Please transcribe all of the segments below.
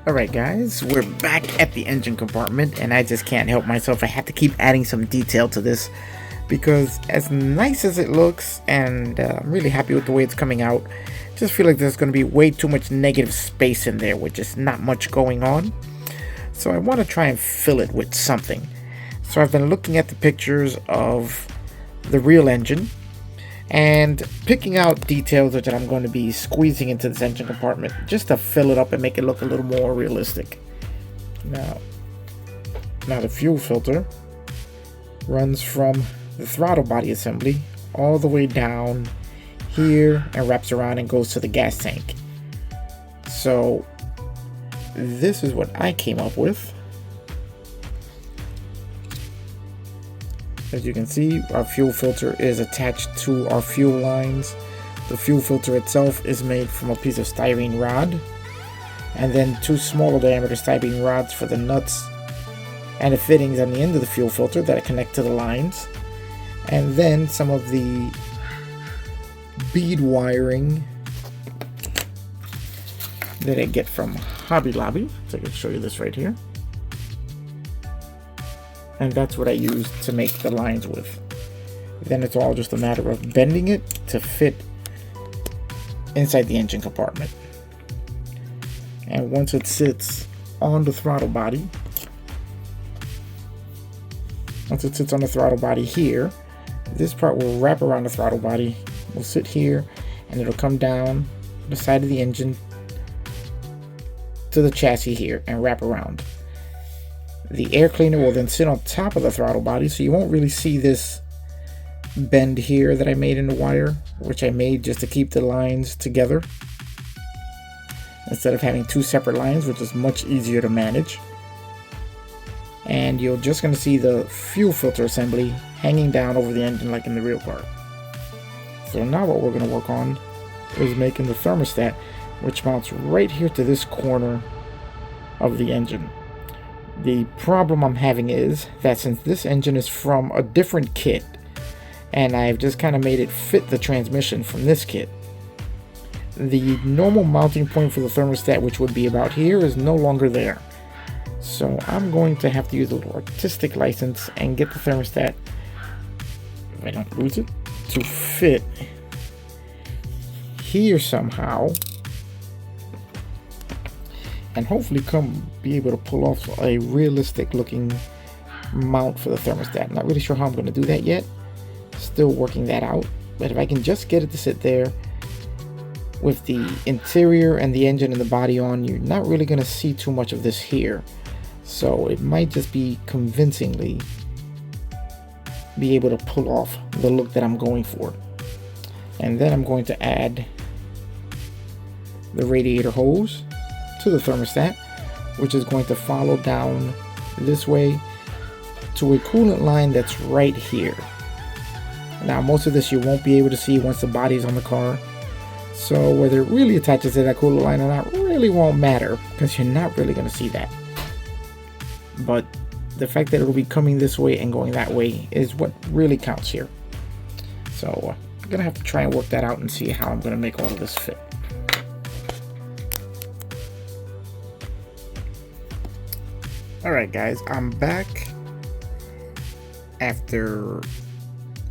Alright guys, we're back at the engine compartment and I just can't help myself. I have to keep adding some detail to this because as nice as it looks, and I'm really happy with the way it's coming out, just feel like there's going to be way too much negative space in there with just not much going on. So I want to try and fill it with something. So I've been looking at the pictures of the real engine and picking out details that I'm going to be squeezing into this engine compartment just to fill it up and make it look a little more realistic. Now the fuel filter runs from the throttle body assembly all the way down here and wraps around and goes to the gas tank. So this is what I came up with. As you can see, our fuel filter is attached to our fuel lines. The fuel filter itself is made from a piece of styrene rod, and then two smaller diameter styrene rods for the nuts and the fittings on the end of the fuel filter that connect to the lines, and then some of the bead wiring that I get from Hobby Lobby. So I can show you this right here. And that's what I use to make the lines with. Then it's all just a matter of bending it to fit inside the engine compartment. And once it sits on the throttle body, here, this part will wrap around the throttle body, will sit here, and it'll come down the side of the engine to the chassis here and wrap around. The air cleaner will then sit on top of the throttle body, so you won't really see this bend here that I made in the wire, which I made just to keep the lines together instead of having two separate lines, which is much easier to manage. And you're just going to see the fuel filter assembly hanging down over the engine like in the real car. So now what we're going to work on is making the thermostat, which mounts right here to this corner of the engine. The problem I'm having is that since this engine is from a different kit, and I've just kind of made it fit the transmission from this kit, the normal mounting point for the thermostat, which would be about here, is no longer there. So I'm going to have to use a little artistic license and get the thermostat, if I don't lose it, to fit here somehow, and hopefully be able to pull off a realistic looking mount for the thermostat. Not really sure how I'm going to do that yet. Still working that out. But if I can just get it to sit there with the interior and the engine and the body on, you're not really going to see too much of this here. So it might just be convincingly be able to pull off the look that I'm going for. And then I'm going to add the radiator hose to the thermostat, which is going to follow down this way to a coolant line that's right here. Now most of this you won't be able to see once the body's on the car, so whether it really attaches to that coolant line or not really won't matter, because you're not really going to see that. But the fact that it'll be coming this way and going that way is what really counts here. So I'm gonna have to try and work that out and see how I'm gonna make all of this fit. Alright guys, I'm back after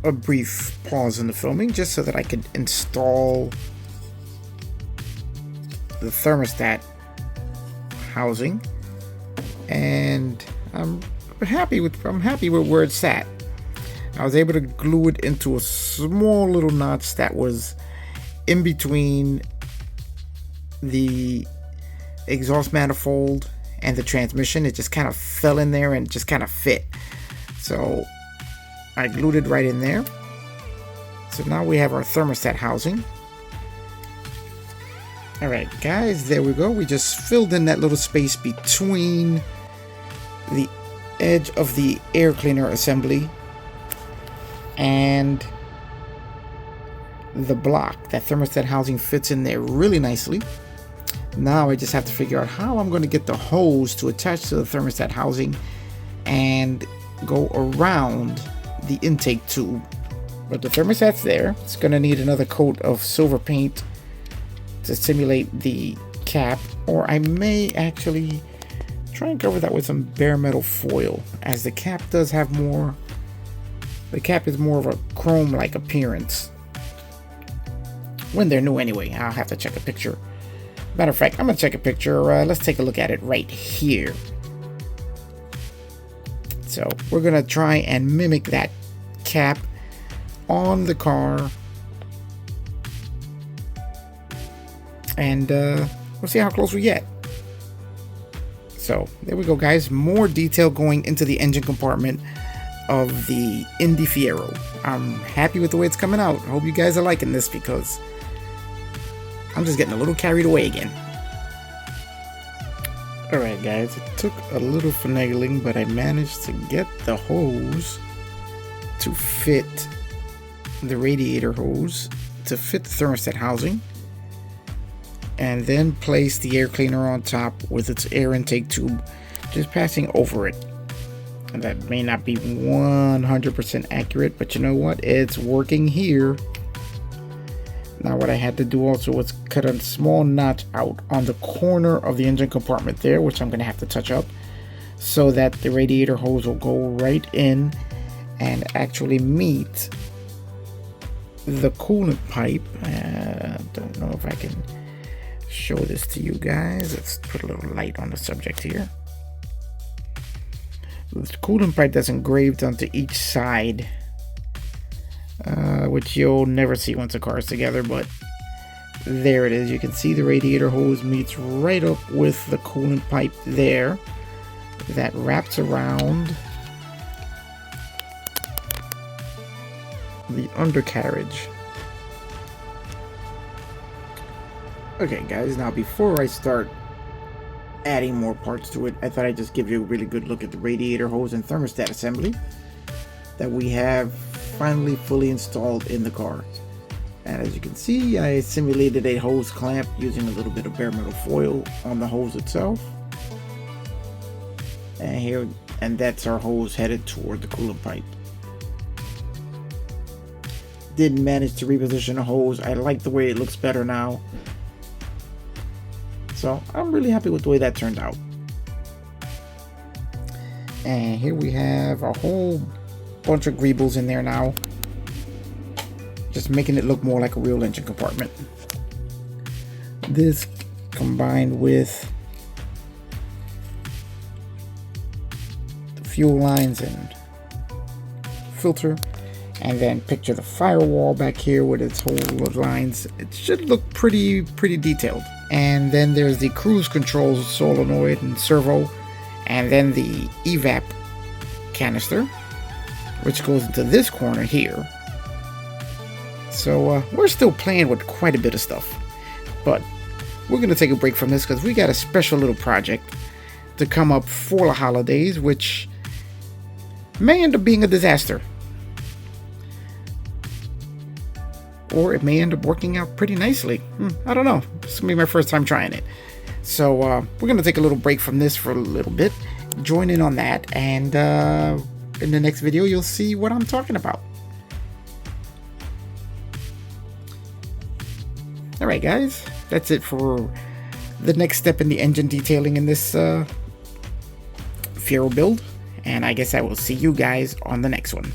a brief pause in the filming just so that I could install the thermostat housing, and I'm happy with where it's at. I was able to glue it into a small little notch that was in between the exhaust manifold and the transmission. It just kind of fell in there and just kind of fit. So I glued it right in there. So now we have our thermostat housing. Alright guys, there we go. We just filled in that little space between the edge of the air cleaner assembly and the block. That thermostat housing fits in there really nicely. Now I just have to figure out how I'm going to get the hose to attach to the thermostat housing and go around the intake tube. But the thermostat's there. It's going to need another coat of silver paint to simulate the cap, or I may actually try and cover that with some bare metal foil, as the cap does have more, the cap is more of a chrome-like appearance when they're new anyway. I'll have to check a picture. Matter of fact, I'm gonna check a picture. Let's take a look at it right here. So we're gonna try and mimic that cap on the car, and we'll see how close we get. So there we go, guys. More detail going into the engine compartment of the Indy Fiero. I'm happy with the way it's coming out. I hope you guys are liking this, because I'm just getting a little carried away again. Alright guys, it took a little finagling, but I managed to get the hose to fit, the radiator hose to fit the thermostat housing, and then place the air cleaner on top with its air intake tube just passing over it. And that may not be 100% accurate, but you know what? It's working here. Now what I had to do also was cut a small notch out on the corner of the engine compartment there, which I'm going to have to touch up, so that the radiator hose will go right in and actually meet the coolant pipe. Don't know if I can show this to you guys. Let's put a little light on the subject here. The coolant pipe that's engraved onto each side, which you'll never see once the car is together, but there it is. You can see the radiator hose meets right up with the coolant pipe there, that wraps around the undercarriage. Okay guys, now before I start adding more parts to it, I thought I'd just give you a really good look at the radiator hose and thermostat assembly that we have finally fully installed in the car. And as you can see, I simulated a hose clamp using a little bit of bare metal foil on the hose itself. And that's our hose headed toward the coolant pipe. Did manage to reposition the hose. I like the way it looks better now. So I'm really happy with the way that turned out. And here we have a whole bunch of greebles in there now, just making it look more like a real engine compartment. This combined with the fuel lines and filter, and then picture the firewall back here with its whole lines. It should look pretty detailed. And then there's the cruise control solenoid and servo, and then the evap canister, which goes into this corner here. So we're still playing with quite a bit of stuff, but we're gonna take a break from this because we got a special little project to come up for the holidays, which may end up being a disaster, or it may end up working out pretty nicely. I don't know. This is gonna be my first time trying it. So we're gonna take a little break from this for a little bit, join in on that, and in the next video you'll see what I'm talking about. Alright guys, that's it for the next step in the engine detailing in this Fiero build, and I guess I will see you guys on the next one.